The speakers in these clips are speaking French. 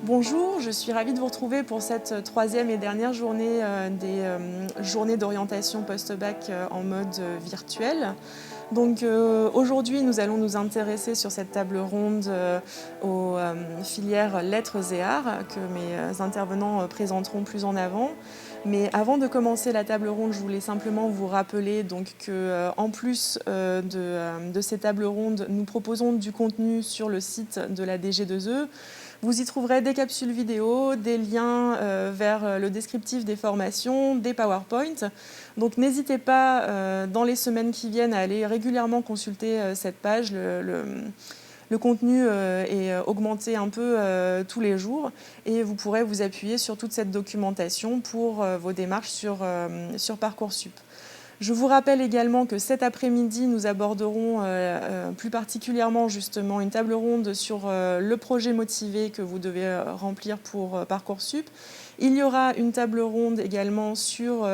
Bonjour, je suis ravie de vous retrouver pour cette troisième et dernière journée des journées d'orientation post-bac en mode virtuel. Donc aujourd'hui, nous allons nous intéresser sur cette table ronde aux filières lettres et arts que mes intervenants présenteront plus en avant. Mais avant de commencer la table ronde, je voulais simplement vous rappeler donc que en plus de ces tables rondes, nous proposons du contenu sur le site de la DG2E. Vous y trouverez des capsules vidéo, des liens vers le descriptif des formations, des PowerPoint. Donc n'hésitez pas dans les semaines qui viennent à aller régulièrement consulter cette page. Le contenu est augmenté un peu tous les jours et vous pourrez vous appuyer sur toute cette documentation pour vos démarches sur Parcoursup. Je vous rappelle également que cet après-midi, nous aborderons plus particulièrement justement une table ronde sur le projet motivé que vous devez remplir pour Parcoursup. Il y aura une table ronde également sur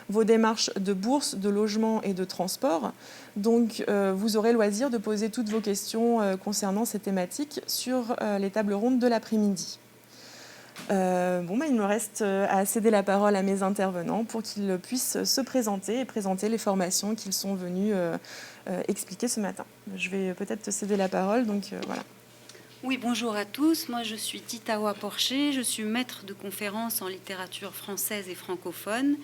vos démarches de bourse, de logement et de transport. Donc vous aurez loisir de poser toutes vos questions concernant ces thématiques sur les tables rondes de l'après-midi. Il me reste à céder la parole à mes intervenants pour qu'ils puissent se présenter et présenter les formations qu'ils sont venus expliquer ce matin. Je vais peut-être te céder la parole, donc voilà. Oui, bonjour à tous. Moi, je suis Titawa Porcher. Je suis maître de conférences en littérature française et francophone.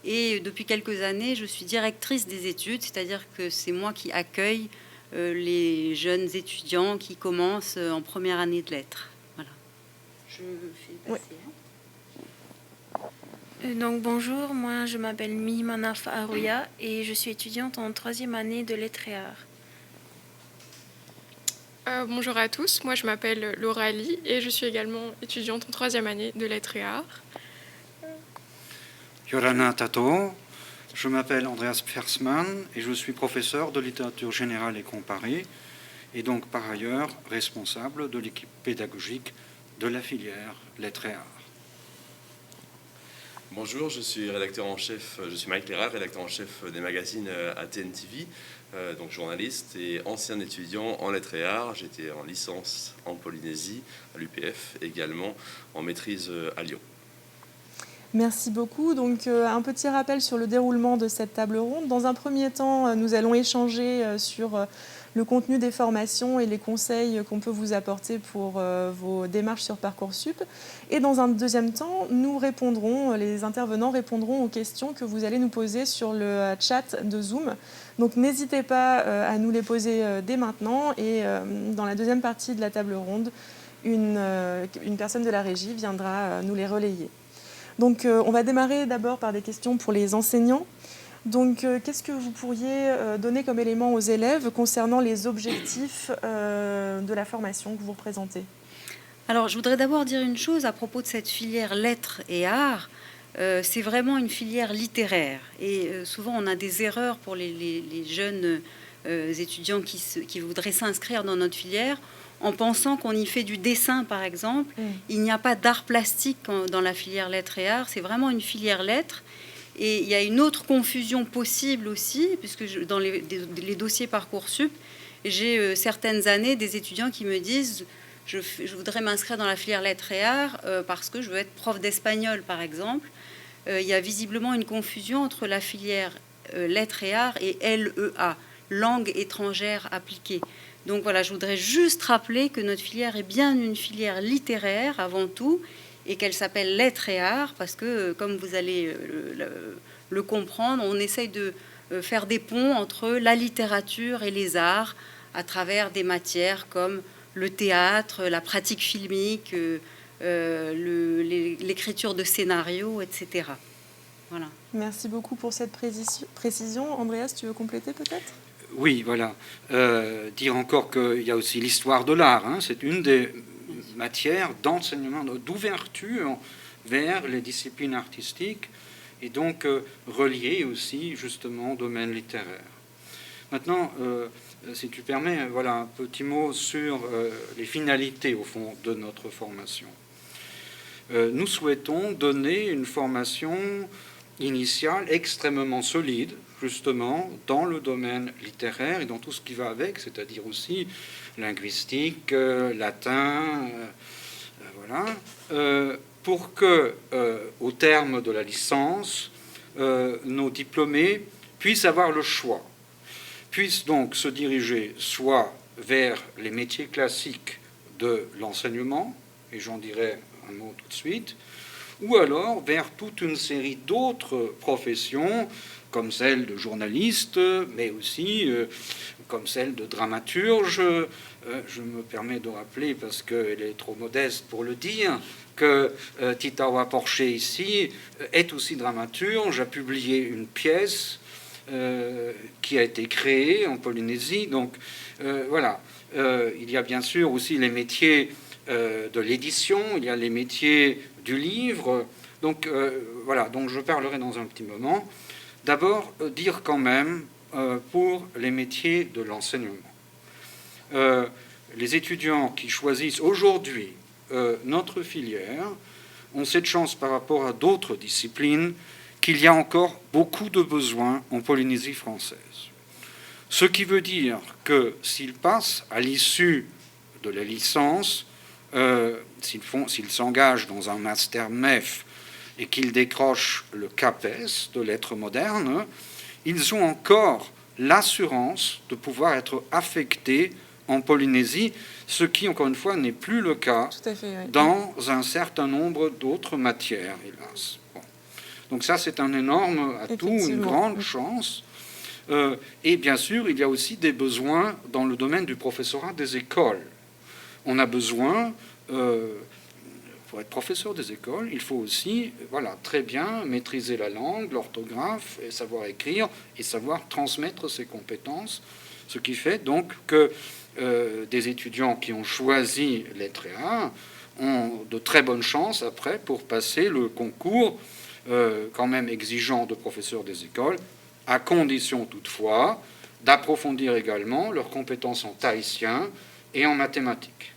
Et depuis quelques années, je suis directrice des études, c'est-à-dire que c'est moi qui accueille les jeunes étudiants qui commencent en première année de lettres. Voilà. Je fais passer. Donc bonjour, moi je m'appelle Mihimana Arouya et je suis étudiante en troisième année de lettres et arts. Bonjour à tous, moi je m'appelle Laura Ali et je suis également étudiante en troisième année de lettres et arts. Yorana Tato, je m'appelle Andreas Persman et je suis professeur de littérature générale et comparée et donc par ailleurs responsable de l'équipe pédagogique de la filière lettres et arts. Bonjour, je suis rédacteur en chef, je suis Mike Lera, rédacteur en chef des magazines ATN TV, donc journaliste et ancien étudiant en lettres et arts. J'étais en licence en Polynésie, à l'UPF, également en maîtrise à Lyon. Merci beaucoup. Donc, un petit rappel sur le déroulement de cette table ronde. Dans un premier temps, nous allons échanger sur le contenu des formations et les conseils qu'on peut vous apporter pour vos démarches sur Parcoursup. Et dans un deuxième temps, les intervenants répondront aux questions que vous allez nous poser sur le chat de Zoom. Donc, n'hésitez pas à nous les poser dès maintenant. Et dans la deuxième partie de la table ronde, une personne de la régie viendra nous les relayer. Donc, on va démarrer d'abord par des questions pour les enseignants. Donc, qu'est-ce que vous pourriez donner comme élément aux élèves concernant les objectifs de la formation que vous représentez ? Alors, je voudrais d'abord dire une chose à propos de cette filière lettres et arts. C'est vraiment une filière littéraire. Et souvent, on a des erreurs pour les jeunes étudiants qui voudraient s'inscrire dans notre filière, en pensant qu'on y fait du dessin, par exemple. Il n'y a pas d'art plastique dans la filière lettres et arts, c'est vraiment une filière lettres. Et il y a une autre confusion possible aussi, puisque dans les dossiers Parcoursup, j'ai certaines années des étudiants qui me disent je voudrais m'inscrire dans la filière lettres et arts parce que je veux être prof d'espagnol, par exemple. Il y a visiblement une confusion entre la filière lettres et arts et LEA, langue étrangère appliquée. Donc voilà, je voudrais juste rappeler que notre filière est bien une filière littéraire avant tout et qu'elle s'appelle lettres et arts parce que, comme vous allez le comprendre, on essaye de faire des ponts entre la littérature et les arts à travers des matières comme le théâtre, la pratique filmique, l'écriture de scénarios, etc. Voilà. Merci beaucoup pour cette précision. Andreas, tu veux compléter peut-être ? Oui, voilà. Dire encore qu'il y a aussi l'histoire de l'art. C'est une des matières d'enseignement, d'ouverture vers les disciplines artistiques et donc reliée aussi justement au domaine littéraire. Maintenant, si tu permets, voilà un petit mot sur les finalités au fond de notre formation. Nous souhaitons donner une formation initiale extrêmement solide, justement, dans le domaine littéraire et dans tout ce qui va avec, c'est-à-dire aussi linguistique, latin, Voilà. Pour que, au terme de la licence, nos diplômés puissent avoir le choix, puissent donc se diriger soit vers les métiers classiques de l'enseignement, et j'en dirai un mot tout de suite, ou alors vers toute une série d'autres professions, comme celle de journaliste, mais aussi comme celle de dramaturge. Je me permets de rappeler, parce qu'elle est trop modeste pour le dire, que Titawa Porcher ici est aussi dramaturge, a publié une pièce qui a été créée en Polynésie. Donc voilà, il y a bien sûr aussi les métiers de l'édition, il y a les métiers du livre. Donc voilà, donc je parlerai dans un petit moment. D'abord, dire quand même pour les métiers de l'enseignement. Les étudiants qui choisissent aujourd'hui notre filière ont cette chance par rapport à d'autres disciplines qu'il y a encore beaucoup de besoins en Polynésie française. Ce qui veut dire que s'ils passent à l'issue de la licence, s'ils s'engagent dans un master MEF et qu'ils décrochent le CAPES de lettres modernes, ils ont encore l'assurance de pouvoir être affectés en Polynésie, ce qui, encore une fois, n'est plus le cas dans un certain nombre d'autres matières, hélas. Bon. Donc ça, c'est un énorme atout, une grande chance. Et bien sûr, il y a aussi des besoins dans le domaine du professorat des écoles. On a besoin, pour être professeur des écoles, il faut aussi très bien maîtriser la langue, l'orthographe, et savoir écrire, et savoir transmettre ses compétences, ce qui fait donc que des étudiants qui ont choisi lettres et arts ont de très bonnes chances après pour passer le concours quand même exigeant de professeurs des écoles, à condition toutefois d'approfondir également leurs compétences en tahitien et en mathématiques.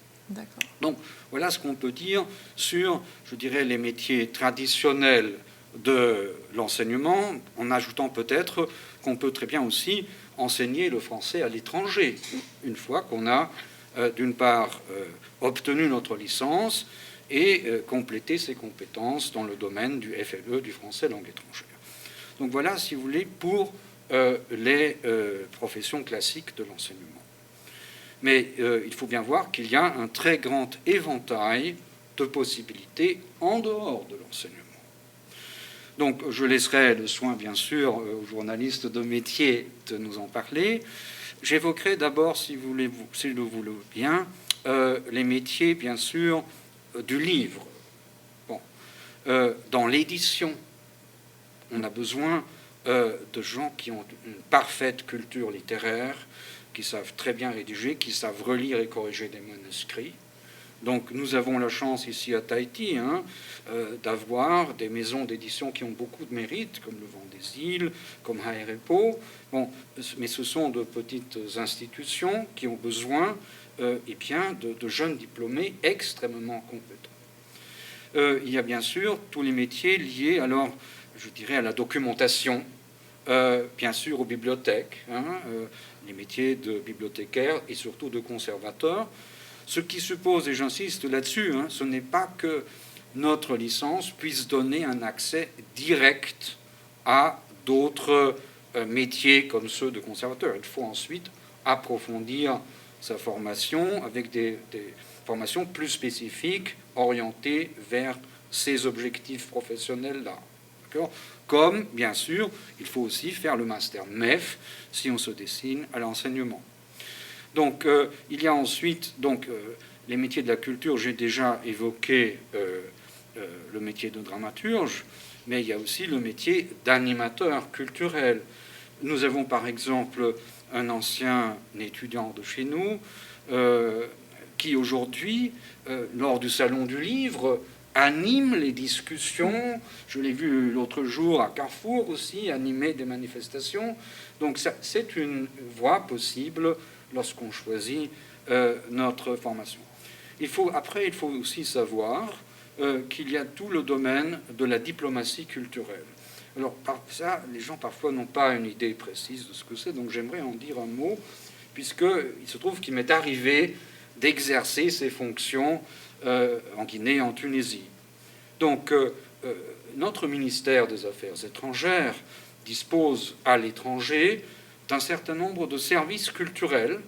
Donc voilà ce qu'on peut dire sur, je dirais, les métiers traditionnels de l'enseignement, en ajoutant peut-être qu'on peut très bien aussi enseigner le français à l'étranger, une fois qu'on a, d'une part, obtenu notre licence et complété ses compétences dans le domaine du FLE, du français langue étrangère. Donc voilà, si vous voulez, pour les professions classiques de l'enseignement. Mais il faut bien voir qu'il y a un très grand éventail de possibilités en dehors de l'enseignement. Donc je laisserai le soin, bien sûr, aux journalistes de métier de nous en parler. J'évoquerai d'abord, si vous le voulez bien, les métiers, bien sûr, du livre. Bon. Dans l'édition, on a besoin de gens qui ont une parfaite culture littéraire, qui savent très bien rédiger, qui savent relire et corriger des manuscrits. Donc nous avons la chance ici à Tahiti d'avoir des maisons d'édition qui ont beaucoup de mérite, comme le Vent des Îles, comme Haerepo. Bon, mais ce sont de petites institutions qui ont besoin de jeunes diplômés extrêmement compétents. Il y a bien sûr tous les métiers liés, alors je dirais, à la documentation, bien sûr aux bibliothèques, les métiers de bibliothécaire et surtout de conservateur. Ce qui suppose, et j'insiste là-dessus, ce n'est pas que notre licence puisse donner un accès direct à d'autres métiers comme ceux de conservateur. Il faut ensuite approfondir sa formation avec des formations plus spécifiques orientées vers ces objectifs professionnels-là. Comme, bien sûr, il faut aussi faire le master MEF si on se destine à l'enseignement. Donc, il y a ensuite les métiers de la culture. J'ai déjà évoqué le métier de dramaturge, mais il y a aussi le métier d'animateur culturel. Nous avons par exemple un ancien étudiant de chez nous qui aujourd'hui, lors du Salon du Livre, anime les discussions. Je l'ai vu l'autre jour à Carrefour aussi, animer des manifestations. Donc c'est une voie possible lorsqu'on choisit notre formation. Il faut aussi savoir qu'il y a tout le domaine de la diplomatie culturelle. Alors, ça, les gens parfois n'ont pas une idée précise de ce que c'est, donc j'aimerais en dire un mot, puisqu'il se trouve qu'il m'est arrivé d'exercer ces fonctions en Guinée et en Tunisie. Donc, notre ministère des Affaires étrangères dispose à l'étranger d'un certain nombre de services culturels,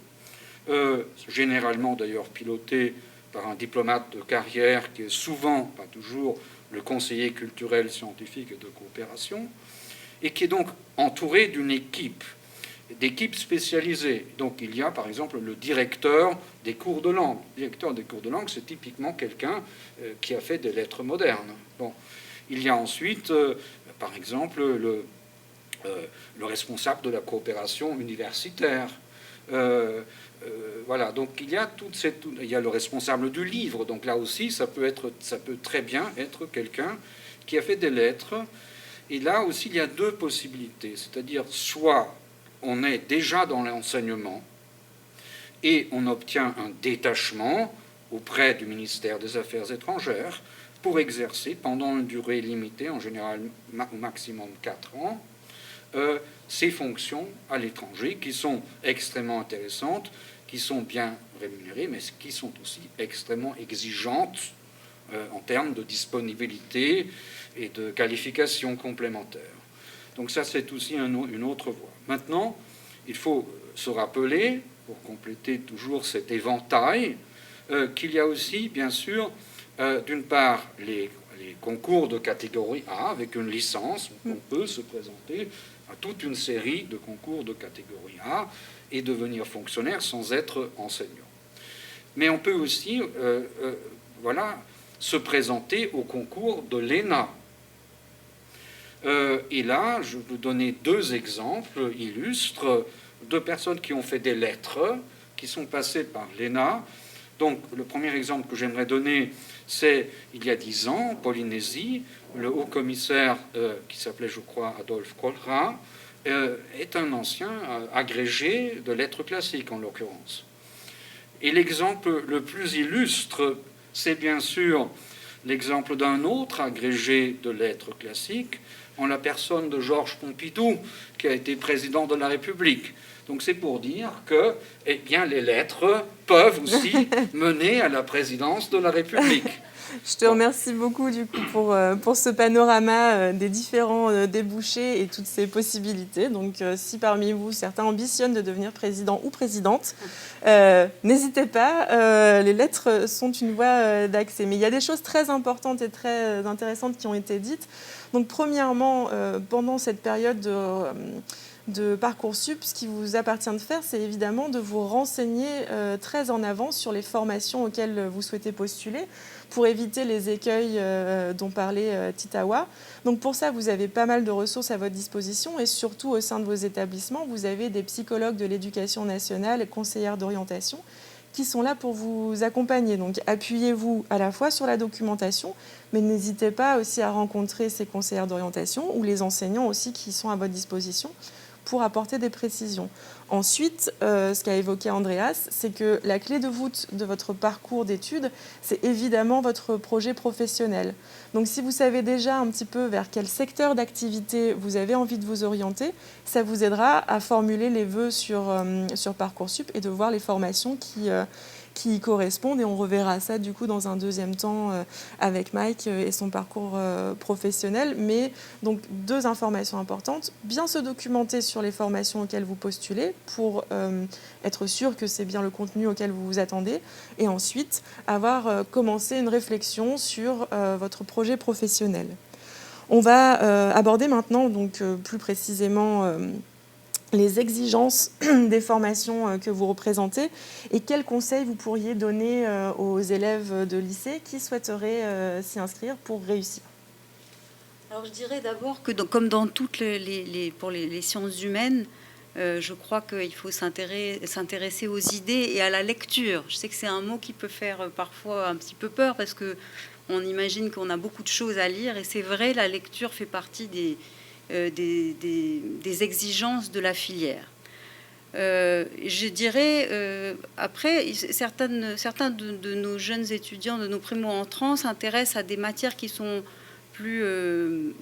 généralement d'ailleurs pilotés par un diplomate de carrière qui est souvent, pas toujours, le conseiller culturel, scientifique et de coopération, et qui est donc entouré d'une équipe, d'équipes spécialisées. Donc il y a par exemple le directeur des cours de langue. Le directeur des cours de langue, c'est typiquement quelqu'un qui a fait des lettres modernes. Bon. Il y a ensuite, par exemple, le responsable de la coopération universitaire. Voilà, donc il y a il y a le responsable du livre. Donc là aussi, ça peut très bien être quelqu'un qui a fait des lettres. Et là aussi, il y a deux possibilités. C'est-à-dire, soit on est déjà dans l'enseignement et on obtient un détachement auprès du ministère des Affaires étrangères pour exercer pendant une durée limitée, en général au maximum 4 ans, ces fonctions à l'étranger qui sont extrêmement intéressantes, qui sont bien rémunérées, mais qui sont aussi extrêmement exigeantes en termes de disponibilité et de qualification complémentaire. Donc ça, c'est aussi une autre voie. Maintenant, il faut se rappeler, pour compléter toujours cet éventail, qu'il y a aussi, bien sûr, d'une part, les concours de catégorie A, avec une licence, on peut se présenter à toute une série de concours de catégorie A et devenir fonctionnaire sans être enseignant. Mais on peut aussi se présenter au concours de l'ENA. Et là, je vais vous donner 2 exemples illustres de personnes qui ont fait des lettres, qui sont passées par l'ENA. Donc, le premier exemple que j'aimerais donner, c'est il y a 10 ans, en Polynésie, le haut-commissaire, qui s'appelait, je crois, Adolphe Colra, est un ancien agrégé de lettres classiques, en l'occurrence. Et l'exemple le plus illustre, c'est bien sûr l'exemple d'un autre agrégé de lettres classiques, en la personne de Georges Pompidou, qui a été président de la République. Donc c'est pour dire que les lettres peuvent aussi mener à la présidence de la République. Je te remercie beaucoup du coup pour ce panorama des différents débouchés et toutes ces possibilités. Donc si parmi vous certains ambitionnent de devenir président ou présidente, n'hésitez pas, les lettres sont une voie d'accès. Mais il y a des choses très importantes et très intéressantes qui ont été dites. Donc premièrement, pendant cette période de Parcoursup, ce qui vous appartient de faire, c'est évidemment de vous renseigner très en avance sur les formations auxquelles vous souhaitez postuler pour éviter les écueils dont parlait Titawa. Donc pour ça, vous avez pas mal de ressources à votre disposition et surtout au sein de vos établissements, vous avez des psychologues de l'éducation nationale et conseillères d'orientation qui sont là pour vous accompagner. Donc appuyez-vous à la fois sur la documentation, mais n'hésitez pas aussi à rencontrer ces conseillères d'orientation ou les enseignants aussi qui sont à votre disposition pour apporter des précisions. Ensuite, ce qu'a évoqué Andreas, c'est que la clé de voûte de votre parcours d'études, c'est évidemment votre projet professionnel. Donc si vous savez déjà un petit peu vers quel secteur d'activité vous avez envie de vous orienter, ça vous aidera à formuler les vœux sur Parcoursup et de voir les formations qui y correspondent. Et on reverra ça du coup dans un deuxième temps avec Mike et son parcours professionnel. Mais donc 2 informations importantes. Bien se documenter sur les formations auxquelles vous postulez pour être sûr que c'est bien le contenu auquel vous vous attendez. Et ensuite, avoir commencé une réflexion sur votre projet professionnel. On va aborder maintenant donc, plus précisément les exigences des formations que vous représentez et quels conseils vous pourriez donner aux élèves de lycée qui souhaiteraient s'y inscrire pour réussir. Alors je dirais d'abord que comme dans toutes pour les sciences humaines, je crois qu'il faut s'intéresser aux idées et à la lecture. Je sais que c'est un mot qui peut faire parfois un petit peu peur parce qu'on imagine qu'on a beaucoup de choses à lire et c'est vrai, la lecture fait partie des exigences de la filière. Je dirais, après, certains de nos jeunes étudiants, de nos primo-entrants, s'intéressent à des matières qui sont plus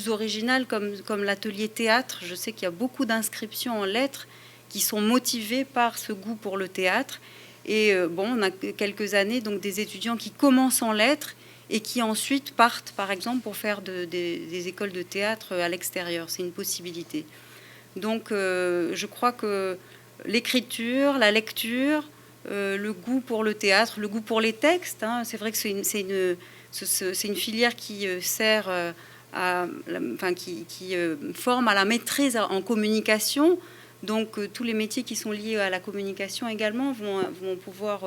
originales, comme l'atelier théâtre. Je sais qu'il y a beaucoup d'inscriptions en lettres qui sont motivées par ce goût pour le théâtre. Et bon, on a quelques années, donc des étudiants qui commencent en lettres et qui ensuite partent, par exemple, pour faire des écoles de théâtre à l'extérieur. C'est une possibilité. Donc, je crois que l'écriture, la lecture, le goût pour le théâtre, le goût pour les textes, hein, c'est vrai que c'est une filière qui sert qui forme à la maîtrise en communication. Donc, tous les métiers qui sont liés à la communication également vont pouvoir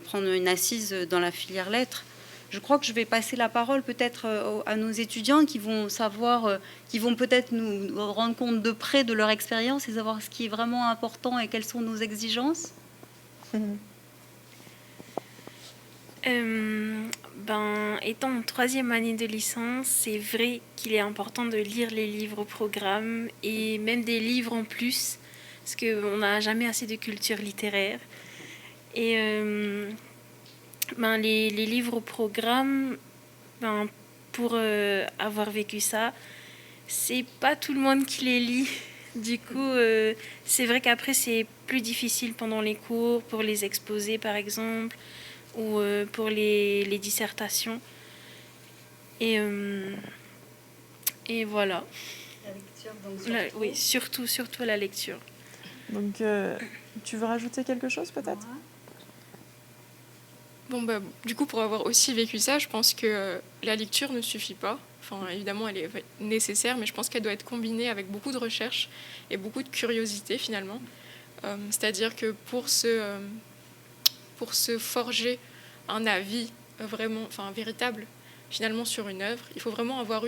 prendre une assise dans la filière lettres. Je crois que je vais passer la parole peut-être à nos étudiants qui vont savoir, qui vont peut-être nous rendre compte de près de leur expérience et savoir ce qui est vraiment important et quelles sont nos exigences. Étant en troisième année de licence, c'est vrai qu'il est important de lire les livres au programme et même des livres en plus, parce qu'on n'a jamais assez de culture littéraire. Et les livres au programme, pour avoir vécu ça, c'est pas tout le monde qui les lit. Du coup, c'est vrai qu'après, c'est plus difficile pendant les cours, pour les exposés par exemple, ou pour les dissertations. Et voilà. La lecture, donc, Oui, surtout la lecture. Donc, tu veux rajouter quelque chose peut-être ? Bon, du coup, pour avoir aussi vécu ça, je pense que la lecture ne suffit pas. Enfin, évidemment, elle est nécessaire, mais je pense qu'elle doit être combinée avec beaucoup de recherche et beaucoup de curiosité, finalement. C'est-à-dire que pour se forger un avis vraiment, véritable, finalement, sur une œuvre, il faut vraiment avoir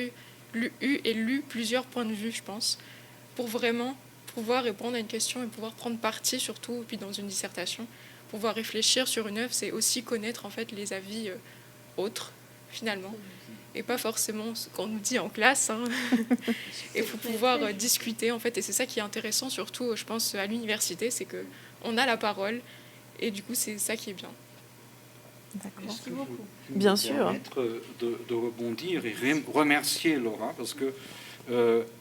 lu plusieurs points de vue, je pense, pour vraiment pouvoir répondre à une question et pouvoir prendre parti, surtout, puis dans une dissertation. Pouvoir réfléchir sur une œuvre, c'est aussi connaître en fait les avis autres, finalement, et pas forcément ce qu'on nous dit en classe. Hein. Et pour pouvoir discuter, en fait, et c'est ça qui est intéressant, surtout, je pense, à l'université, c'est que on a la parole, et du coup, c'est ça qui est bien. D'accord. Est-ce que vous Bien me sûr. permettre de rebondir et remercier Laura, parce que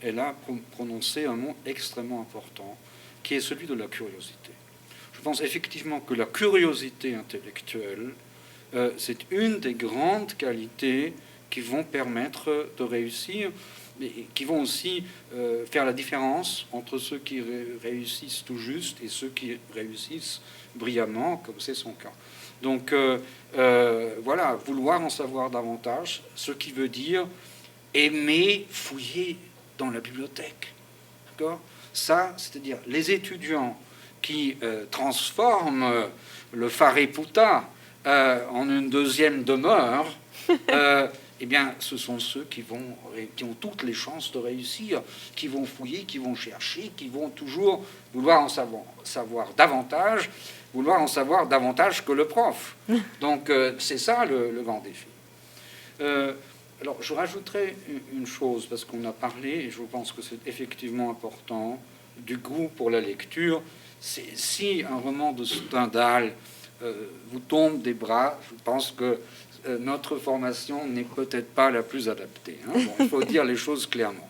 elle a prononcé un mot extrêmement important, qui est celui de la curiosité. Je pense effectivement que la curiosité intellectuelle, c'est une des grandes qualités qui vont permettre de réussir, mais qui vont aussi faire la différence entre ceux qui réussissent tout juste et ceux qui réussissent brillamment, comme c'est son cas. Donc voilà, vouloir en savoir davantage, ce qui veut dire aimer fouiller dans la bibliothèque. D'accord ? Ça, c'est-à-dire les étudiants qui transforment le Phariputta en une deuxième demeure, eh bien, ce sont ceux qui ont toutes les chances de réussir, qui vont fouiller, qui vont chercher, qui vont toujours vouloir en savoir davantage, vouloir en savoir davantage que le prof. Donc, c'est ça le grand défi. Alors, je rajouterai une chose, parce qu'on a parlé, et je pense que c'est effectivement important, du goût pour la lecture. Si un roman de Stendhal vous tombe des bras, je pense que notre formation n'est peut-être pas la plus adaptée. Hein. Bon, il faut dire les choses clairement.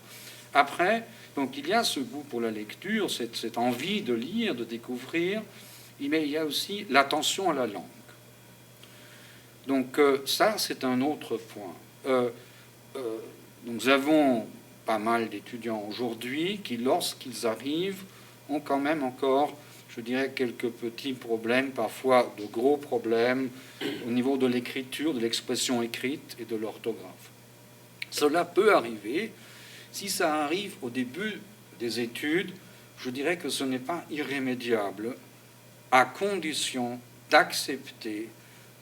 Après, donc, il y a ce goût pour la lecture, cette envie de lire, de découvrir, mais il y a aussi l'attention à la langue. Donc ça, c'est un autre point. Nous avons pas mal d'étudiants aujourd'hui qui, lorsqu'ils arrivent, ont quand même encore, je dirais, quelques petits problèmes, parfois de gros problèmes, au niveau de l'écriture, de l'expression écrite et de l'orthographe. Cela peut arriver. Si ça arrive au début des études, je dirais que ce n'est pas irrémédiable, à condition d'accepter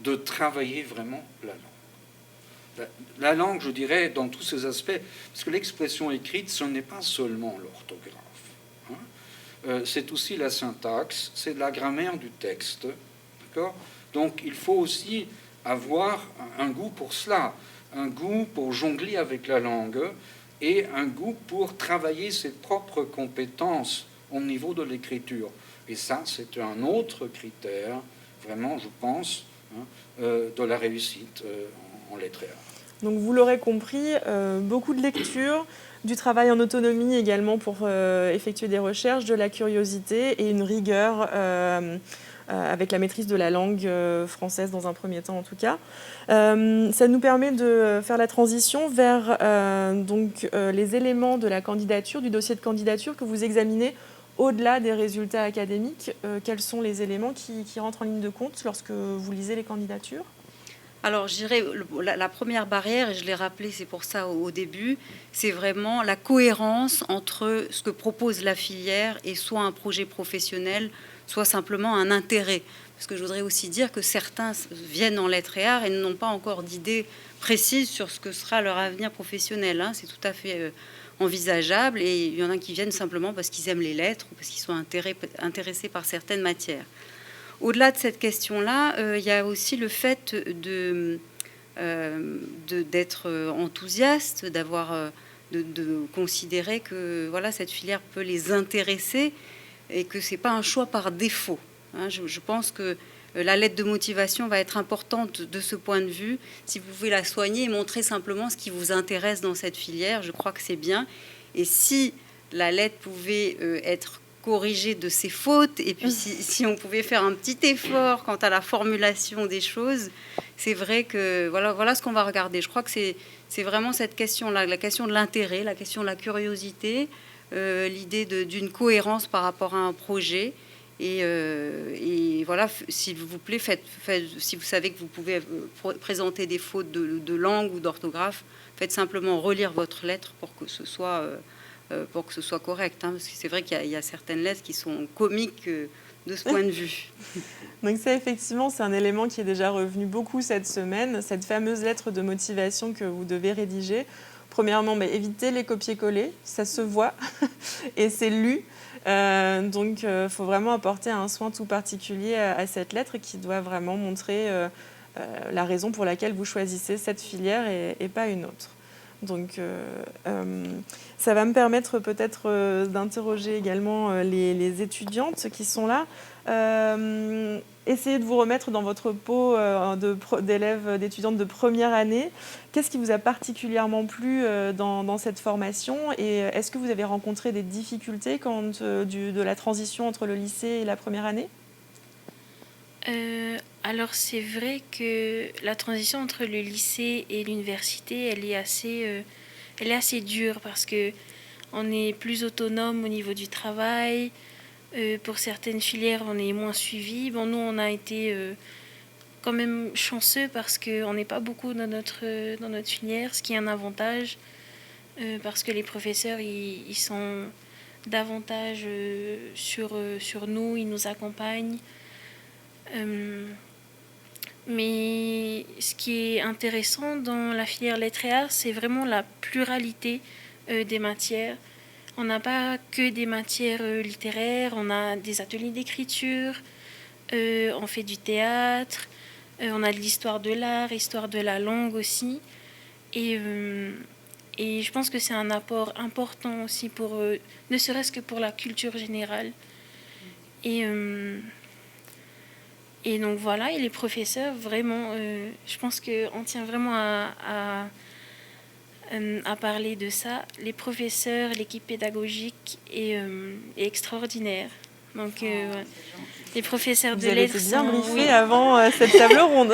de travailler vraiment la langue. La langue, je dirais, dans tous ses aspects, parce que l'expression écrite, ce n'est pas seulement l'orthographe. C'est aussi la syntaxe, c'est la grammaire du texte. D'accord ? Donc il faut aussi avoir un goût pour cela, un goût pour jongler avec la langue et un goût pour travailler ses propres compétences au niveau de l'écriture. Et ça, c'est un autre critère, vraiment, je pense, de la réussite en lettres et arts. Donc vous l'aurez compris, beaucoup de lecture, du travail en autonomie également pour effectuer des recherches, de la curiosité et une rigueur avec la maîtrise de la langue française dans un premier temps en tout cas. Ça nous permet de faire la transition vers les éléments de la candidature, du dossier de candidature que vous examinez au-delà des résultats académiques. Quels sont les éléments qui rentrent en ligne de compte lorsque vous lisez les candidatures ? Alors, je dirais, la première barrière, et je l'ai rappelé, c'est pour ça au début, c'est vraiment la cohérence entre ce que propose la filière et soit un projet professionnel, soit simplement un intérêt. Parce que je voudrais aussi dire que certains viennent en lettres et arts et n'ont pas encore d'idée précise sur ce que sera leur avenir professionnel. C'est tout à fait envisageable, et il y en a qui viennent simplement parce qu'ils aiment les lettres ou parce qu'ils sont intéressés par certaines matières. Au-delà de cette question-là, il y a aussi le fait d'être enthousiaste, de considérer que voilà, cette filière peut les intéresser et que ce n'est pas un choix par défaut. Je pense que la lettre de motivation va être importante de ce point de vue. Si vous pouvez la soigner et montrer simplement ce qui vous intéresse dans cette filière, je crois que c'est bien. Et si la lettre pouvait être corrigée de ses fautes, et puis si on pouvait faire un petit effort quant à la formulation des choses, c'est vrai que voilà ce qu'on va regarder. Je crois que c'est vraiment cette question-là, la question de l'intérêt, la question de la curiosité, l'idée d'une cohérence par rapport à un projet. Et voilà, s'il vous plaît, si vous savez que vous pouvez présenter des fautes de langue ou d'orthographe, faites simplement relire votre lettre pour que ce soit correct. Parce que c'est vrai qu'il y a certaines lettres qui sont comiques de ce point de vue. Donc ça, effectivement, c'est un élément qui est déjà revenu beaucoup cette semaine, cette fameuse lettre de motivation que vous devez rédiger. Premièrement, évitez les copier-coller, ça se voit et c'est lu. Donc, il faut vraiment apporter un soin tout particulier à cette lettre qui doit vraiment montrer la raison pour laquelle vous choisissez cette filière et pas une autre. Donc, ça va me permettre peut-être d'interroger également les étudiantes qui sont là. Essayez de vous remettre dans votre peau d'élèves, d'étudiantes de première année. Qu'est-ce qui vous a particulièrement plu dans cette formation, et est-ce que vous avez rencontré des difficultés de la transition entre le lycée et la première année ? Alors c'est vrai que la transition entre le lycée et l'université, elle est assez dure parce que on est plus autonome au niveau du travail. Pour certaines filières, on est moins suivi. Bon, nous, on a été quand même chanceux parce qu'on n'est pas beaucoup dans notre filière, ce qui est un avantage parce que les professeurs, ils sont davantage sur nous, ils nous accompagnent. Mais ce qui est intéressant dans la filière lettres et arts, c'est vraiment la pluralité des matières. On n'a pas que des matières littéraires, on a des ateliers d'écriture, on fait du théâtre, on a de l'histoire de l'art, histoire de la langue aussi. Et je pense que c'est un apport important aussi ne serait-ce que pour la culture générale. Et donc voilà, et les professeurs, vraiment, je pense qu'on tient vraiment à parler de ça. Les professeurs, l'équipe pédagogique est extraordinaire. Donc, les professeurs de lettres sont... Vous avez été bien briefés avant cette table ronde.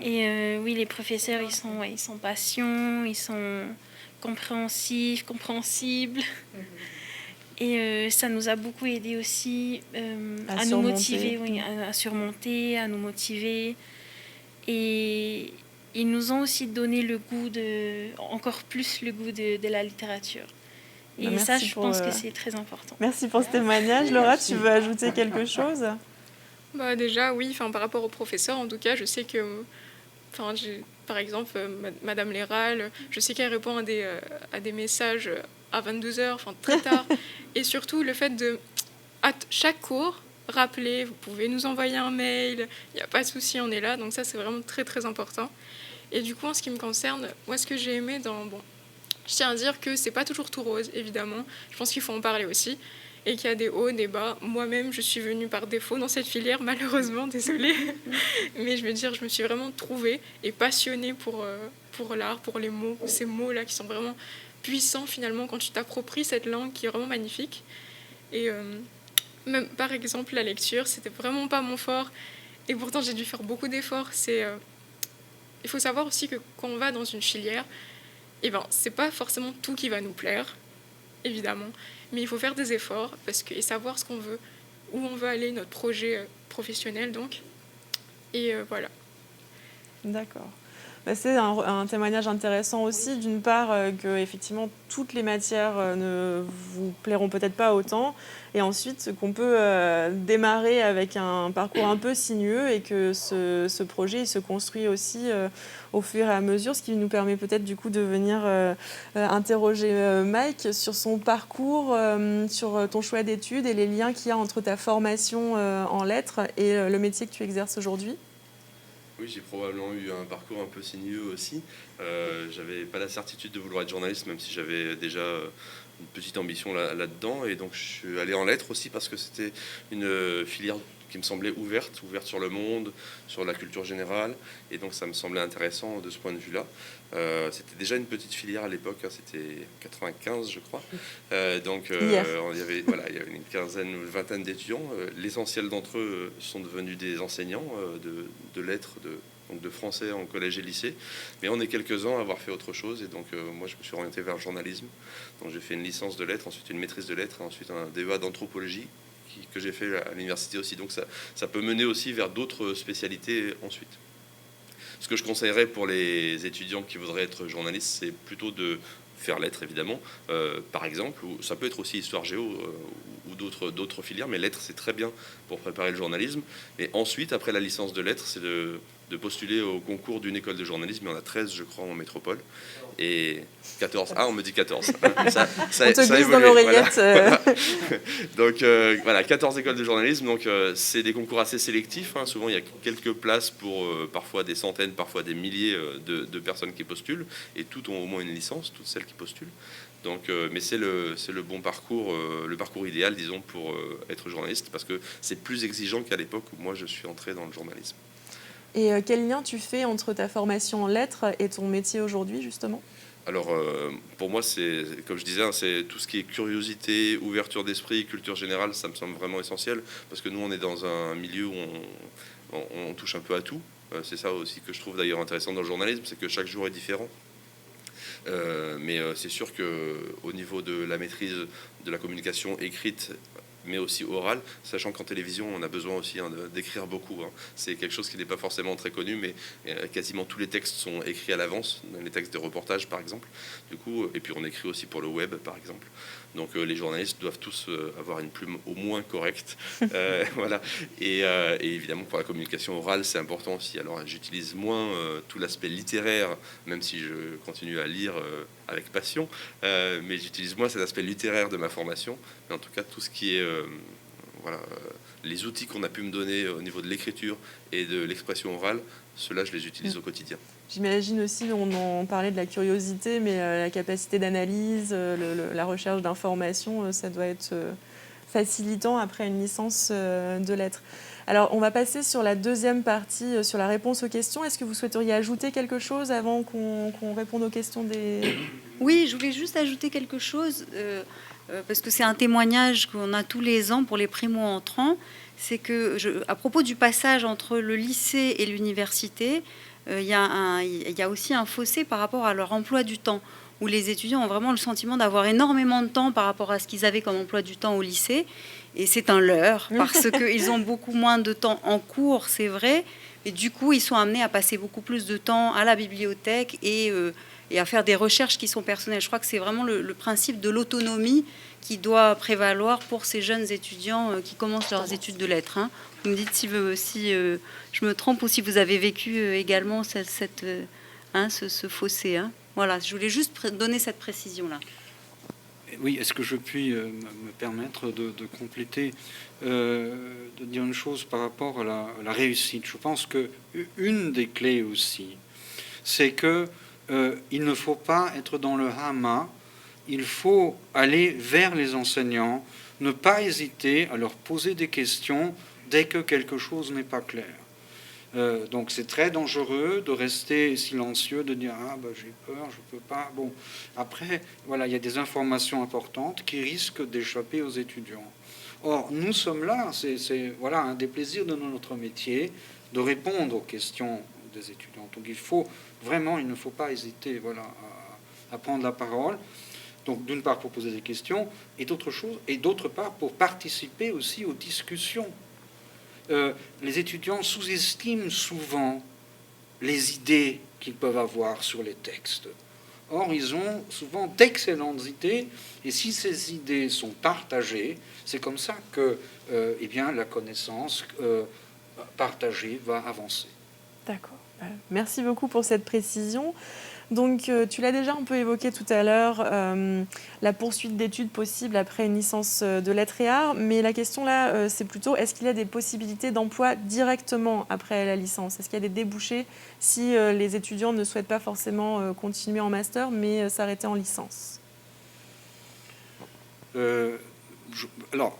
Et oui, les professeurs, ils sont patients, ils sont compréhensifs, compréhensibles. Et ça nous a beaucoup aidé aussi à nous motiver, à surmonter, à nous motiver. Et ils nous ont aussi donné encore plus le goût de la littérature. Et ça, je pense que c'est très important. Merci pour ce témoignage. Laura, tu veux ajouter quelque chose ? Déjà, oui, par rapport au professeur, en tout cas, je sais que, par exemple, Madame Léral, je sais qu'elle répond à des messages à 22h, très tard. Et surtout, le fait à chaque cours, rappeler, vous pouvez nous envoyer un mail, il n'y a pas de souci, on est là. Donc ça, c'est vraiment très, très important. Et du coup, en ce qui me concerne, moi, ce que j'ai aimé je tiens à dire que c'est pas toujours tout rose, évidemment. Je pense qu'il faut en parler aussi. Et qu'il y a des hauts, des bas. Moi-même, je suis venue par défaut dans cette filière, malheureusement, désolée. Mais je me suis vraiment trouvée et passionnée pour l'art, pour les mots, ces mots-là qui sont vraiment puissants, finalement, quand tu t'appropries cette langue qui est vraiment magnifique. Et même par exemple, la lecture, c'était vraiment pas mon fort. Et pourtant, j'ai dû faire beaucoup d'efforts. Il faut savoir aussi que quand on va dans une filière, eh ben, c'est pas forcément tout qui va nous plaire, évidemment. Mais il faut faire des efforts et savoir ce qu'on veut, où on veut aller, notre projet professionnel, donc. Et voilà. D'accord. Bah, c'est un témoignage intéressant aussi, d'une part que effectivement toutes les matières ne vous plairont peut-être pas autant, et ensuite qu'on peut démarrer avec un parcours un peu sinueux et que ce projet il se construit aussi au fur et à mesure, ce qui nous permet peut-être du coup de venir interroger Mike sur son parcours, sur ton choix d'études et les liens qu'il y a entre ta formation en lettres et le métier que tu exerces aujourd'hui. Oui, j'ai probablement eu un parcours un peu sinueux aussi. J'avais pas la certitude de vouloir être journaliste, même si j'avais déjà une petite ambition là-dedans. Et donc, je suis allé en lettres aussi parce que c'était une filière qui me semblait ouverte sur le monde, sur la culture générale. Et donc, ça me semblait intéressant de ce point de vue-là. C'était déjà une petite filière à l'époque, hein, c'était 95, je crois. Donc, il y avait une quinzaine ou une vingtaine d'étudiants. L'essentiel d'entre eux sont devenus des enseignants de lettres, donc de français en collège et lycée. Mais on est quelques-uns à avoir fait autre chose. Et donc, moi, je me suis orienté vers le journalisme. Donc, j'ai fait une licence de lettres, ensuite une maîtrise de lettres, ensuite un DEA d'anthropologie que j'ai fait à l'université aussi. Donc, ça peut mener aussi vers d'autres spécialités ensuite. Ce que je conseillerais pour les étudiants qui voudraient être journalistes, c'est plutôt de faire lettres, évidemment, par exemple, ou ça peut être aussi histoire géo ou d'autres filières, mais lettres, c'est très bien pour préparer le journalisme. Et ensuite, après la licence de lettres, c'est de postuler au concours d'une école de journalisme. Il y en a 13, je crois, en métropole. Et 14. Ah, on me dit 14. Ça on te glisse dans l'oreillette. Voilà. Donc, voilà, 14 écoles de journalisme. Donc, c'est des concours assez sélectifs. Hein. Souvent, il y a quelques places pour parfois des centaines, parfois des milliers de personnes qui postulent. Et toutes ont au moins une licence, toutes celles qui postulent. Donc, mais c'est le bon parcours, le parcours idéal, disons, pour être journaliste, parce que c'est plus exigeant qu'à l'époque où moi, je suis entré dans le journalisme. Et quel lien tu fais entre ta formation en lettres et ton métier aujourd'hui, justement ? Alors, pour moi, c'est, comme je disais, hein, c'est tout ce qui est curiosité, ouverture d'esprit, culture générale, ça me semble vraiment essentiel, parce que nous, on est dans un milieu où on touche un peu à tout. C'est ça aussi que je trouve d'ailleurs intéressant dans le journalisme, c'est que chaque jour est différent. Mais c'est sûr qu'au niveau de la maîtrise de la communication écrite, mais aussi orale, sachant qu'en télévision, on a besoin aussi d'écrire beaucoup. Hein. C'est quelque chose qui n'est pas forcément très connu, mais quasiment tous les textes sont écrits à l'avance, les textes de reportages, par exemple. Du coup, et puis on écrit aussi pour le web, par exemple. Donc les journalistes doivent tous avoir une plume au moins correcte. Voilà. Et évidemment, pour la communication orale, c'est important aussi. Alors j'utilise moins tout l'aspect littéraire, même si je continue à lire avec passion, mais j'utilise moins cet aspect littéraire de ma formation. Mais en tout cas, tout ce qui est les outils qu'on a pu me donner au niveau de l'écriture et de l'expression orale, ceux-là, je les utilise au quotidien. J'imagine aussi, on en parlait de la curiosité, mais la capacité d'analyse, la recherche d'informations, ça doit être facilitant après une licence de lettres. Alors, on va passer sur la deuxième partie, sur la réponse aux questions. Est-ce que vous souhaiteriez ajouter quelque chose avant qu'on réponde aux questions des... Oui, je voulais juste ajouter quelque chose, parce que c'est un témoignage qu'on a tous les ans pour les primo-entrants. C'est que, à propos du passage entre le lycée et l'université, il y a aussi un fossé par rapport à leur emploi du temps, où les étudiants ont vraiment le sentiment d'avoir énormément de temps par rapport à ce qu'ils avaient comme emploi du temps au lycée. Et c'est un leurre, parce qu'ils ont beaucoup moins de temps en cours, c'est vrai. Et du coup, ils sont amenés à passer beaucoup plus de temps à la bibliothèque et à faire des recherches qui sont personnelles. Je crois que c'est vraiment le principe de l'autonomie qui doit prévaloir pour ces jeunes étudiants qui commencent leurs études de lettres. Hein. Vous me dites si je me trompe ou si vous avez vécu également ce fossé. Hein. Voilà, je voulais juste donner cette précision-là. Oui, est-ce que je puis me permettre de compléter, de dire une chose par rapport à la réussite. Je pense qu'une des clés aussi, c'est que il ne faut pas être dans le hama, il faut aller vers les enseignants, ne pas hésiter à leur poser des questions dès que quelque chose n'est pas clair. Donc c'est très dangereux de rester silencieux, de dire ah ben, j'ai peur, je peux pas. Bon, après voilà, il y a des informations importantes qui risquent d'échapper aux étudiants. Or nous sommes là, c'est voilà un des plaisirs de notre métier, de répondre aux questions des étudiants. Donc il ne faut pas hésiter voilà à prendre la parole. Donc d'une part pour poser des questions et d'autre part pour participer aussi aux discussions. Les étudiants sous-estiment souvent les idées qu'ils peuvent avoir sur les textes. Or, ils ont souvent d'excellentes idées, et si ces idées sont partagées, c'est comme ça que eh bien, la connaissance partagée va avancer. D'accord. Merci beaucoup pour cette précision. Donc, tu l'as déjà un peu évoqué tout à l'heure, la poursuite d'études possible après une licence de lettres et arts. Mais la question là, c'est plutôt, est-ce qu'il y a des possibilités d'emploi directement après la licence? Est-ce qu'il y a des débouchés si les étudiants ne souhaitent pas forcément continuer en master, mais s'arrêter en licence? Alors,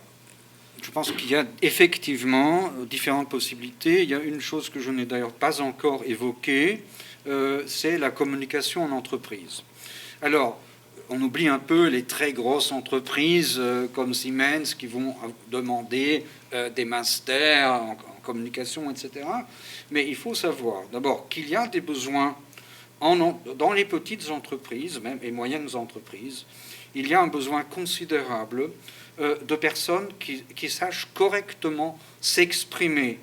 je pense qu'il y a effectivement différentes possibilités. Il y a une chose que je n'ai d'ailleurs pas encore évoquée, c'est la communication en entreprise. Alors, on oublie un peu les très grosses entreprises comme Siemens qui vont demander des masters en communication, etc. Mais il faut savoir d'abord qu'il y a des besoins dans les petites entreprises, même et moyennes entreprises. Il y a un besoin considérable de personnes qui sachent correctement s'exprimer,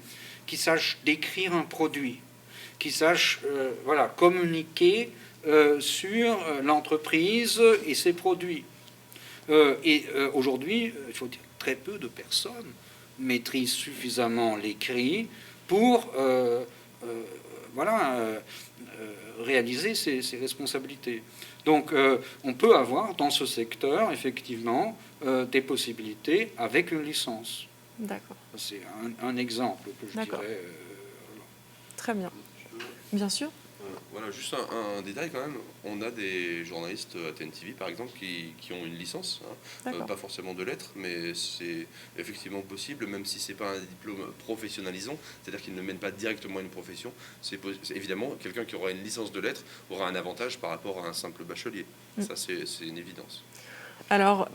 qui sachent décrire un produit, qui sachent communiquer sur l'entreprise et ses produits. Aujourd'hui, il faut dire très peu de personnes maîtrisent suffisamment l'écrit pour réaliser ces responsabilités. Donc on peut avoir dans ce secteur effectivement des possibilités avec une licence. D'accord. C'est un exemple que je dirais. Très bien. Bien sûr. Voilà, juste un détail quand même. On a des journalistes à TNTV, par exemple, qui ont une licence, pas forcément de lettres, mais c'est effectivement possible, même si c'est pas un diplôme professionnalisant, c'est-à-dire qu'ils ne mènent pas directement une profession. C'est évidemment, quelqu'un qui aura une licence de lettres aura un avantage par rapport à un simple bachelier. Ça, c'est une évidence. Alors,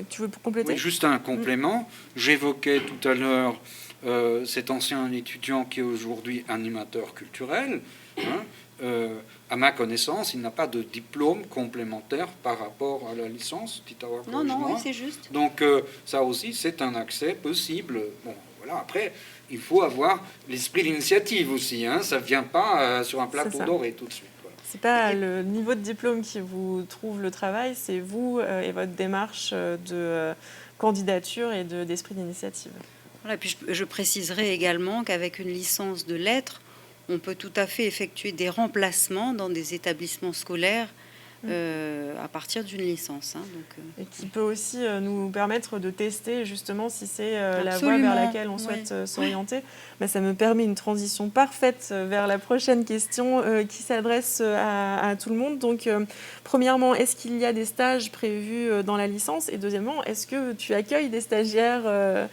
tu veux compléter? Oui, juste un complément. J'évoquais tout à l'heure cet ancien étudiant qui est aujourd'hui animateur culturel. À ma connaissance, il n'a pas de diplôme complémentaire par rapport à la licence. Non, oui, c'est juste. Donc ça aussi, c'est un accès possible. Bon, voilà. Après, il faut avoir l'esprit d'initiative aussi. Ça ne vient pas sur un plateau doré tout de suite. Voilà. C'est pas le niveau de diplôme qui vous trouve le travail, c'est vous et votre démarche de candidature et d'esprit d'initiative. Voilà, puis je préciserai également qu'avec une licence de lettres, on peut tout à fait effectuer des remplacements dans des établissements scolaires à partir d'une licence. Et qui peut aussi nous permettre de tester justement si c'est la voie vers laquelle on souhaite s'orienter. Mais ça me permet une transition parfaite vers la prochaine question qui s'adresse à tout le monde. Donc, premièrement, est-ce qu'il y a des stages prévus dans la licence? Et deuxièmement, est-ce que tu accueilles des stagiaires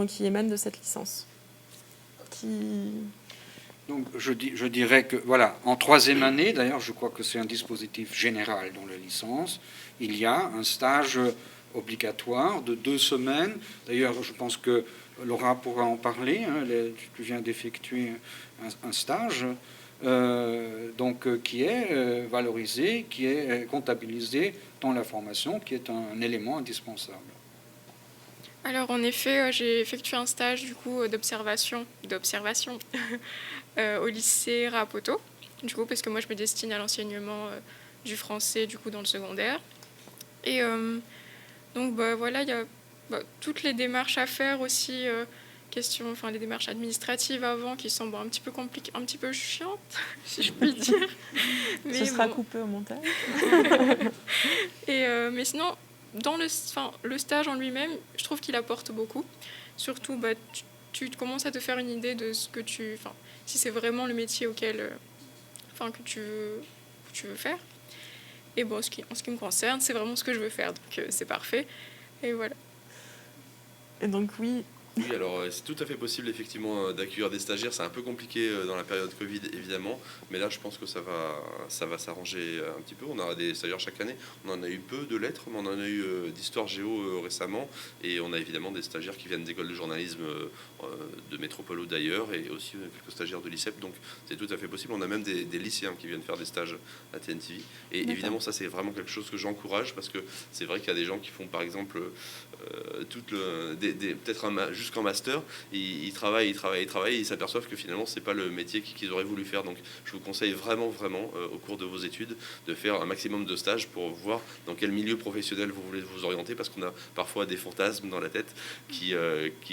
qui émanent de cette licence? Donc je dirais que voilà, en troisième année, d'ailleurs je crois que c'est un dispositif général dans la licence, il y a un stage obligatoire de 2 semaines. D'ailleurs je pense que Laura pourra en parler, tu viens d'effectuer un stage qui est valorisé, qui est comptabilisé dans la formation, qui est un élément indispensable. Alors en effet, j'ai effectué un stage du coup d'observation au lycée Rapoto, du coup parce que moi je me destine à l'enseignement du français du coup dans le secondaire. Et donc voilà, il y a toutes les démarches à faire aussi, les démarches administratives avant qui semblent un petit peu compliquées, un petit peu chiantes, si je puis dire. Mais ce sera coupé au montage. Mais sinon, dans le stage en lui-même, je trouve qu'il apporte beaucoup. Surtout, tu commences à te faire une idée de ce que si c'est vraiment le métier auquel que tu veux faire. Et bon, en ce qui me concerne, c'est vraiment ce que je veux faire, donc c'est parfait. Et voilà. Et donc oui, Oui, alors c'est tout à fait possible effectivement d'accueillir des stagiaires. C'est un peu compliqué dans la période Covid évidemment, mais là je pense que ça va s'arranger un petit peu. On aura des stagiaires chaque année. On en a eu peu de lettres, mais on en a eu d'histoire géo récemment, et on a évidemment des stagiaires qui viennent d'écoles de journalisme de métropole ou d'ailleurs, et aussi quelques stagiaires de l'ICEP. Donc c'est tout à fait possible. On a même des lycéens qui viennent faire des stages à TNTV. Et évidemment ça c'est vraiment quelque chose que j'encourage, parce que c'est vrai qu'il y a des gens qui font par exemple peut-être jusqu'en master, ils travaillent, et ils s'aperçoivent que finalement c'est pas le métier qu'ils auraient voulu faire. Donc je vous conseille vraiment au cours de vos études de faire un maximum de stages pour voir dans quel milieu professionnel vous voulez vous orienter, parce qu'on a parfois des fantasmes dans la tête qui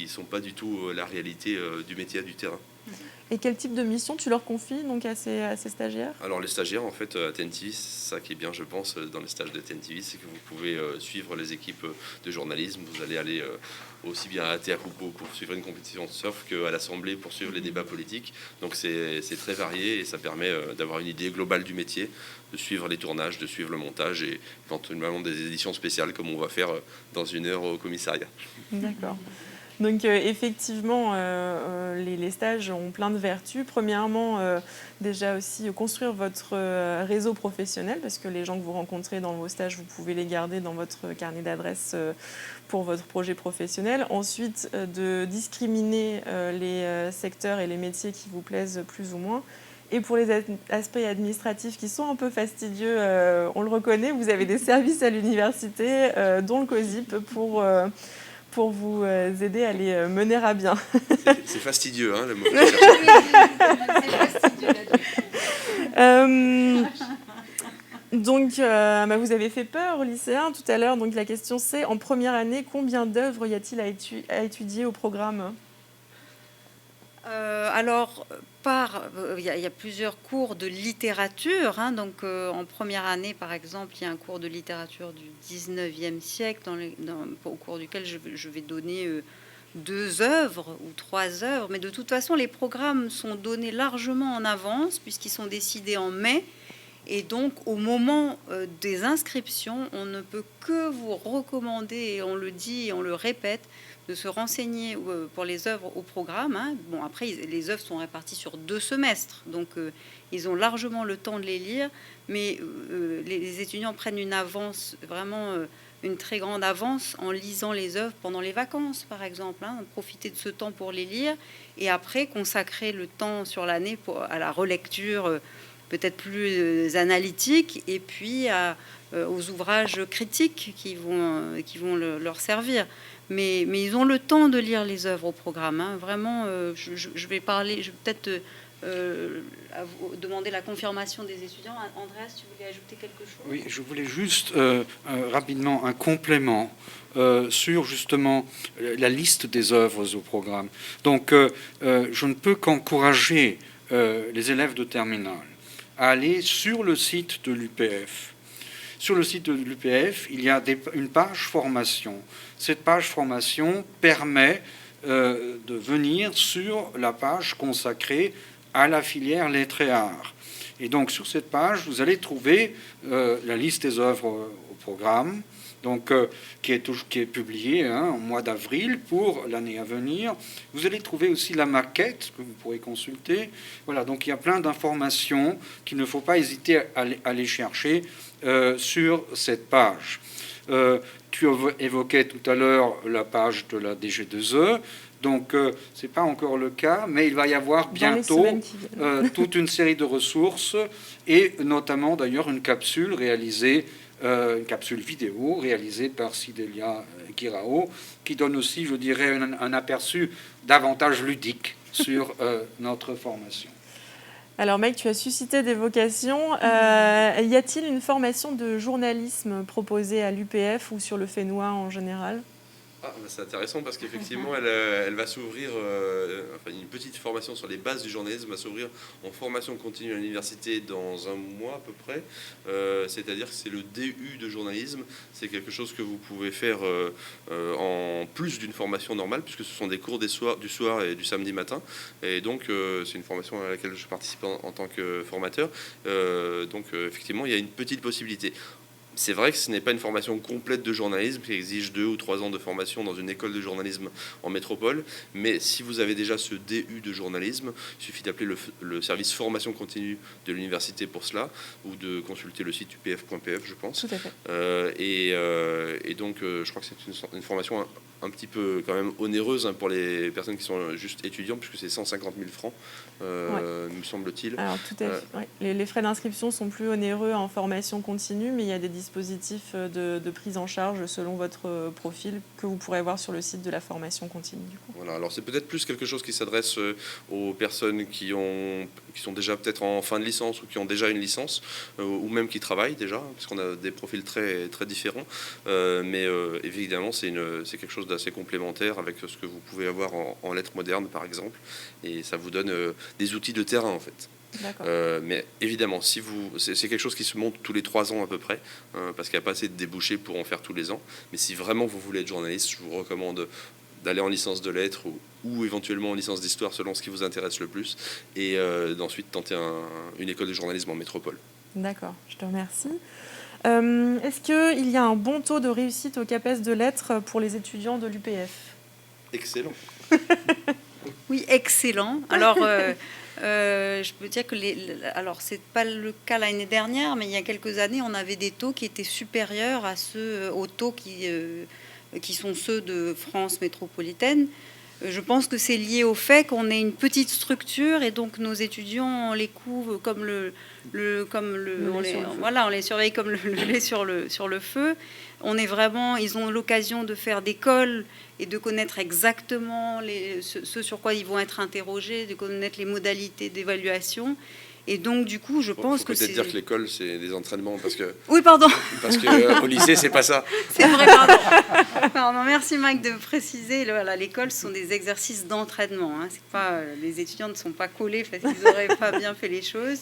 sont pas du tout la réalité du métier, du terrain. Et quel type de mission tu leur confies donc à ces stagiaires? Alors les stagiaires, en fait, à TNTV, ça qui est bien, je pense, dans les stages de TNTV, c'est que vous pouvez suivre les équipes de journalisme. Vous allez aller aussi bien à Teahupo'o pour suivre une compétition de surf qu'à l'Assemblée pour suivre les débats politiques. Donc c'est très varié, et ça permet d'avoir une idée globale du métier, de suivre les tournages, de suivre le montage, et éventuellement des éditions spéciales comme on va faire dans 1 heure au commissariat. D'accord. Donc effectivement, les stages ont plein de vertus. Premièrement, déjà aussi construire votre réseau professionnel, parce que les gens que vous rencontrez dans vos stages, vous pouvez les garder dans votre carnet d'adresses pour votre projet professionnel. Ensuite, de discriminer les secteurs et les métiers qui vous plaisent plus ou moins. Et pour les aspects administratifs qui sont un peu fastidieux, on le reconnaît, vous avez des services à l'université, dont le COSIP, pour vous aider à les mener à bien. C'est fastidieux, hein, le mot. Donc, vous avez fait peur aux lycéens tout à l'heure. Donc, la question c'est, en première année, combien d'œuvres y a-t-il à étudier au programme ? Alors, il y a plusieurs cours de littérature. Donc, en première année, par exemple, il y a un cours de littérature du 19e siècle au cours duquel je vais donner 2 œuvres ou 3 œuvres. Mais de toute façon, les programmes sont donnés largement en avance puisqu'ils sont décidés en mai. Et donc, au moment des inscriptions, on ne peut que vous recommander, et on le dit et on le répète, de se renseigner pour les œuvres au programme. Bon, après, les œuvres sont réparties sur 2 semestres, donc ils ont largement le temps de les lire, mais les étudiants prennent une avance, vraiment une très grande avance, en lisant les œuvres pendant les vacances, par exemple. Profiter de ce temps pour les lire, et après consacrer le temps sur l'année à la relecture peut-être plus analytique, et puis aux ouvrages critiques qui vont leur servir. Mais ils ont le temps de lire les œuvres au programme. Vraiment, je vais peut-être demander la confirmation des étudiants. Andreas, tu voulais ajouter quelque chose ? Oui, je voulais juste rapidement un complément sur justement la liste des œuvres au programme. Donc, je ne peux qu'encourager les élèves de terminale à aller sur le site de l'UPF. Sur le site de l'UPF, il y a une page formation. Cette page formation permet de venir sur la page consacrée à la filière lettres et arts. Et donc, sur cette page, vous allez trouver la liste des œuvres au programme, donc, qui est publiée au mois d'avril pour l'année à venir. Vous allez trouver aussi la maquette que vous pourrez consulter. Voilà, donc il y a plein d'informations qu'il ne faut pas hésiter à aller chercher sur cette page. Tu évoquais tout à l'heure la page de la DG2E. Donc, ce n'est pas encore le cas, mais il va y avoir bientôt toute une série de ressources, et notamment d'ailleurs une capsule vidéo réalisée par Sidelia Kirao, qui donne aussi, je dirais, un aperçu davantage ludique sur notre formation. Alors Mike, tu as suscité des vocations. Y a-t-il une formation de journalisme proposée à l'UPF ou sur le Fénois en général ? C'est intéressant parce qu'effectivement, elle va s'ouvrir, une petite formation sur les bases du journalisme va s'ouvrir en formation continue à l'université dans 1 mois à peu près. C'est-à-dire que c'est le DU de journalisme. C'est quelque chose que vous pouvez faire en plus d'une formation normale, puisque ce sont des cours du soir et du samedi matin. Et donc, c'est une formation à laquelle je participe en tant que formateur. Donc, effectivement, il y a une petite possibilité. c'est vrai que ce n'est pas une formation complète de journalisme qui exige 2 ou 3 ans de formation dans une école de journalisme en métropole, mais si vous avez déjà ce DU de journalisme, il suffit d'appeler le service formation continue de l'université pour cela, ou de consulter le site upf.pf, je pense. Tout à fait. Et donc, je crois que c'est une formation un petit peu quand même onéreuse pour les personnes qui sont juste étudiants, puisque c'est 150 000 francs, me semble-t-il. Alors tout à fait. Ouais. Les frais d'inscription sont plus onéreux en formation continue, mais il y a des dispositifs de prise en charge selon votre profil que vous pourrez voir sur le site de la formation continue. Du coup. Voilà, alors c'est peut-être plus quelque chose qui s'adresse aux personnes qui sont déjà peut-être en fin de licence ou qui ont déjà une licence, ou même qui travaillent déjà, parce qu'on a des profils très, très différents. Mais évidemment, c'est quelque chose d'assez complémentaire avec ce que vous pouvez avoir en lettres modernes, par exemple. Et ça vous donne des outils de terrain, en fait. Mais évidemment, c'est quelque chose qui se monte tous les 3 ans à peu près, parce qu'il n'y a pas assez de débouchés pour en faire tous les ans. Mais si vraiment vous voulez être journaliste, je vous recommande d'aller en licence de lettres ou éventuellement en licence d'histoire selon ce qui vous intéresse le plus, et d'ensuite tenter une école de journalisme en métropole. D'accord, je te remercie. Est-ce qu'il y a un bon taux de réussite au CAPES de lettres pour les étudiants de l'UPF ? Excellent. Oui, excellent. Alors, je peux dire que alors c'est pas le cas l'année dernière, mais il y a quelques années, on avait des taux qui étaient supérieurs aux taux qui sont ceux de France métropolitaine. Je pense que c'est lié au fait qu'on est une petite structure et donc nos étudiants, on les couvre comme on les surveille comme le lait sur le feu. Ils ont l'occasion de faire des cols et de connaître exactement ce sur quoi ils vont être interrogés, de connaître les modalités d'évaluation. Et donc, du coup, je pense que c'est... Peut-être dire que l'école, c'est des entraînements, parce que... Oui, pardon. Parce qu'au lycée, c'est pas ça. C'est vrai, pardon. Pardon. Merci, Mike, de préciser. Voilà, l'école, ce sont des exercices d'entraînement. Hein. C'est pas, les étudiants ne sont pas collés parce qu'ils n'auraient pas bien fait les choses.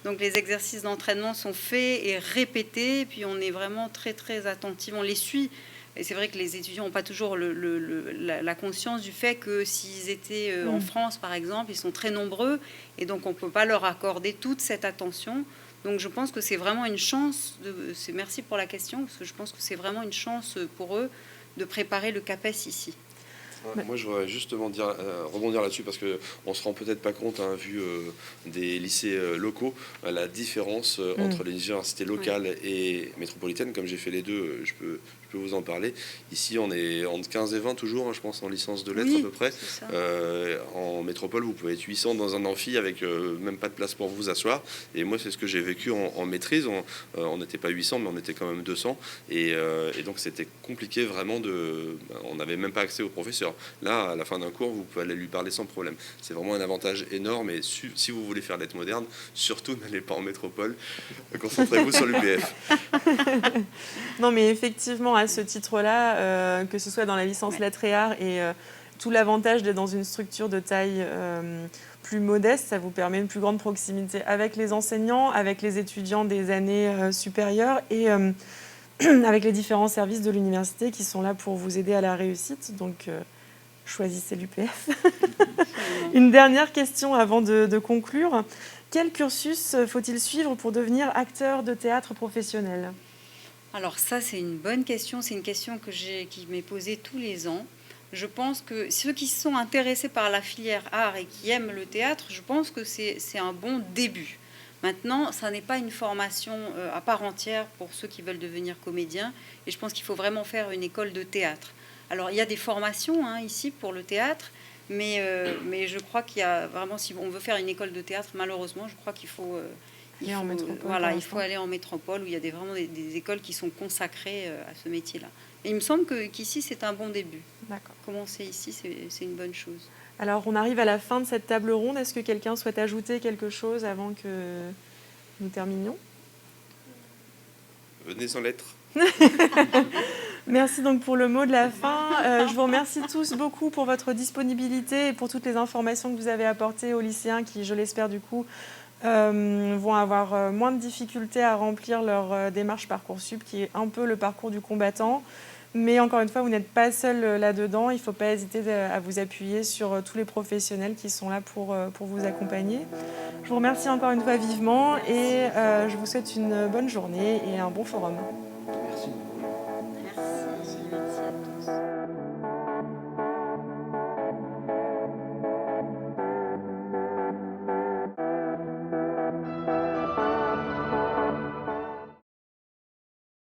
Donc, les exercices d'entraînement sont faits et répétés. Et puis, on est vraiment très, très attentifs. On les suit. Et c'est vrai que les étudiants n'ont pas toujours la conscience du fait que s'ils étaient en France, par exemple, ils sont très nombreux et donc on ne peut pas leur accorder toute cette attention. Donc je pense que c'est vraiment une chance, merci pour la question, parce que je pense que c'est vraiment une chance pour eux de préparer le CAPES ici. Moi, je voudrais justement rebondir là-dessus, parce qu'on ne se rend peut-être pas compte, vu des lycées locaux, la différence entre les universités locales et métropolitaines. Comme j'ai fait les deux, je peux vous en parler. Ici, on est entre 15 et 20 toujours, je pense, en licence de lettres à peu près. En métropole, vous pouvez être 800 dans un amphi avec même pas de place pour vous asseoir. Et moi, c'est ce que j'ai vécu en maîtrise. On n'était pas 800, mais on était quand même 200. Et donc, c'était compliqué vraiment on n'avait même pas accès aux professeurs. Là, à la fin d'un cours, vous pouvez aller lui parler sans problème. C'est vraiment un avantage énorme. Et si vous voulez faire lettres modernes, surtout n'allez pas en métropole. Concentrez-vous sur l'UPF. Non, mais effectivement, à ce titre-là, que ce soit dans la licence lettres et arts et tout l'avantage d'être dans une structure de taille plus modeste, ça vous permet une plus grande proximité avec les enseignants, avec les étudiants des années supérieures et avec les différents services de l'université qui sont là pour vous aider à la réussite. Donc, choisissez l'UPF. Une dernière question avant de conclure. Quel cursus faut-il suivre pour devenir acteur de théâtre professionnel ? Alors ça, c'est une bonne question. C'est une question qui m'est posée tous les ans. Je pense que ceux qui sont intéressés par la filière art et qui aiment le théâtre, je pense que c'est un bon début. Maintenant, ça n'est pas une formation à part entière pour ceux qui veulent devenir comédiens. Et je pense qu'il faut vraiment faire une école de théâtre. Alors, il y a des formations ici pour le théâtre, mais je crois qu'il y a vraiment, si on veut faire une école de théâtre, malheureusement, je crois qu'il faut... il faut aller en métropole où il y a vraiment des écoles qui sont consacrées à ce métier-là. Et il me semble qu'ici, c'est un bon début. D'accord. Commencer ici, c'est une bonne chose. Alors, on arrive à la fin de cette table ronde. Est-ce que quelqu'un souhaite ajouter quelque chose avant que nous terminions ? Venez sans lettres. Merci donc pour le mot de la fin. Je vous remercie tous beaucoup pour votre disponibilité et pour toutes les informations que vous avez apportées aux lycéens qui, je l'espère du coup, vont avoir moins de difficultés à remplir leur démarche Parcoursup, qui est un peu le parcours du combattant. Mais encore une fois, vous n'êtes pas seul là-dedans. Il ne faut pas hésiter à vous appuyer sur tous les professionnels qui sont là pour vous accompagner. Je vous remercie encore une fois vivement et je vous souhaite une bonne journée et un bon forum.